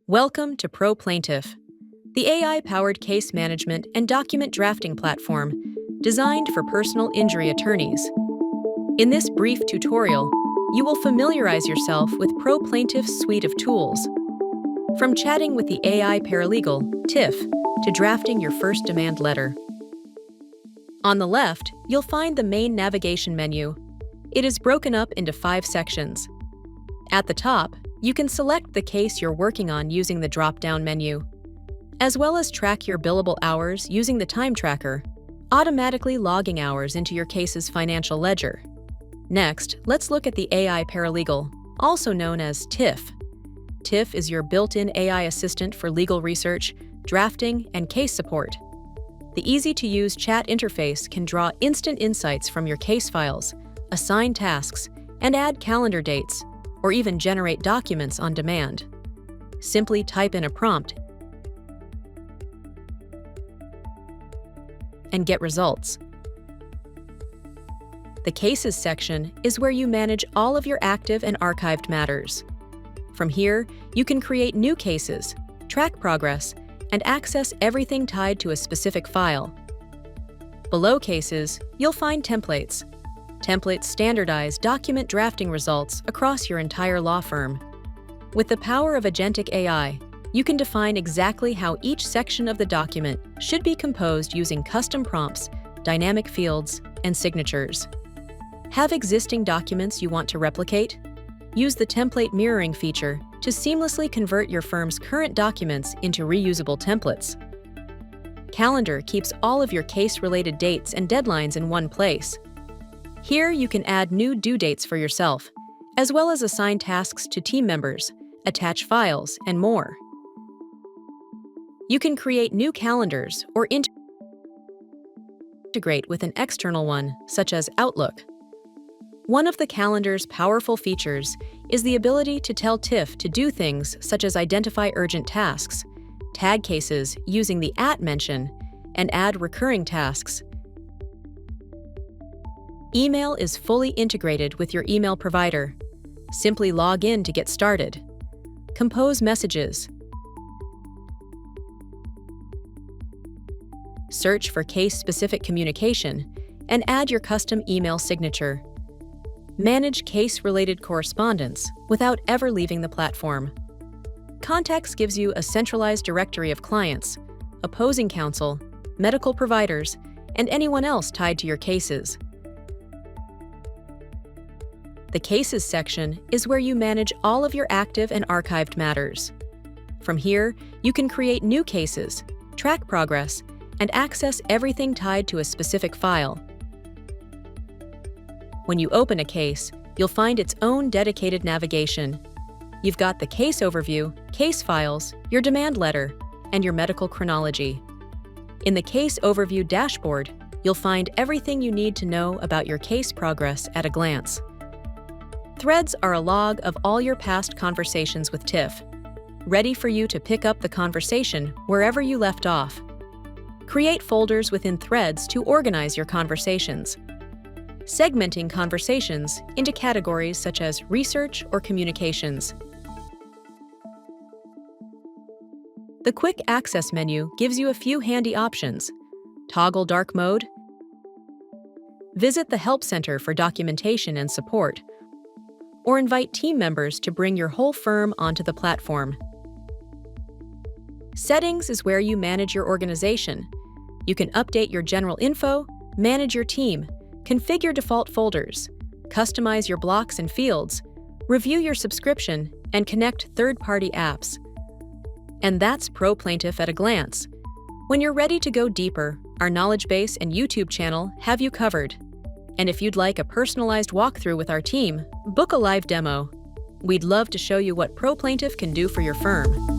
Welcome to ProPlaintiff, the AI-powered case management and document drafting platform designed for personal injury attorneys. In this brief tutorial, you will familiarize yourself with ProPlaintiff's suite of tools. From chatting with the AI paralegal, Tiff, to drafting your first demand letter. On the left, you'll find the main navigation menu. It is broken up into 5 sections. At the top, you can select the case you're working on using the drop-down menu, as well as track your billable hours using the time tracker, automatically logging hours into your case's financial ledger. Next, let's look at the AI Paralegal, also known as Tiff. Tiff is your built-in AI assistant for legal research, drafting, and case support. The easy-to-use chat interface can draw instant insights from your case files, assign tasks, and add calendar dates, or even generate documents on demand. Simply type in a prompt and get results. The Cases section is where you manage all of your active and archived matters. From here, you can create new cases, track progress, and access everything tied to a specific file. Below Cases, you'll find templates. Templates standardize document drafting results across your entire law firm. With the power of agentic AI, you can define exactly how each section of the document should be composed using custom prompts, dynamic fields, and signatures. Have existing documents you want to replicate? Use the template mirroring feature to seamlessly convert your firm's current documents into reusable templates. Calendar keeps all of your case-related dates and deadlines in one place. Here, you can add new due dates for yourself, as well as assign tasks to team members, attach files, and more. You can create new calendars or integrate with an external one, such as Outlook. One of the calendar's powerful features is the ability to tell Tiff to do things such as identify urgent tasks, tag cases using the @ mention, and add recurring tasks. Email is fully integrated with your email provider. Simply log in to get started. Compose messages. Search for case-specific communication and add your custom email signature. Manage case-related correspondence without ever leaving the platform. Contacts gives you a centralized directory of clients, opposing counsel, medical providers, and anyone else tied to your cases. The Cases section is where you manage all of your active and archived matters. From here, you can create new cases, track progress, and access everything tied to a specific file. When you open a case, you'll find its own dedicated navigation. You've got the case overview, case files, your demand letter, and your medical chronology. In the Case Overview dashboard, you'll find everything you need to know about your case progress at a glance. Threads are a log of all your past conversations with Tiff, ready for you to pick up the conversation wherever you left off. Create folders within threads to organize your conversations, segmenting conversations into categories such as research or communications. The Quick Access menu gives you a few handy options. Toggle dark mode, visit the Help Center for documentation and support, or invite team members to bring your whole firm onto the platform. Settings is where you manage your organization. You can update your general info, manage your team, configure default folders, customize your blocks and fields, review your subscription, and connect third-party apps. And that's ProPlaintiff at a glance. When you're ready to go deeper, our knowledge base and YouTube channel have you covered. And if you'd like a personalized walkthrough with our team, book a live demo. We'd love to show you what ProPlaintiff can do for your firm.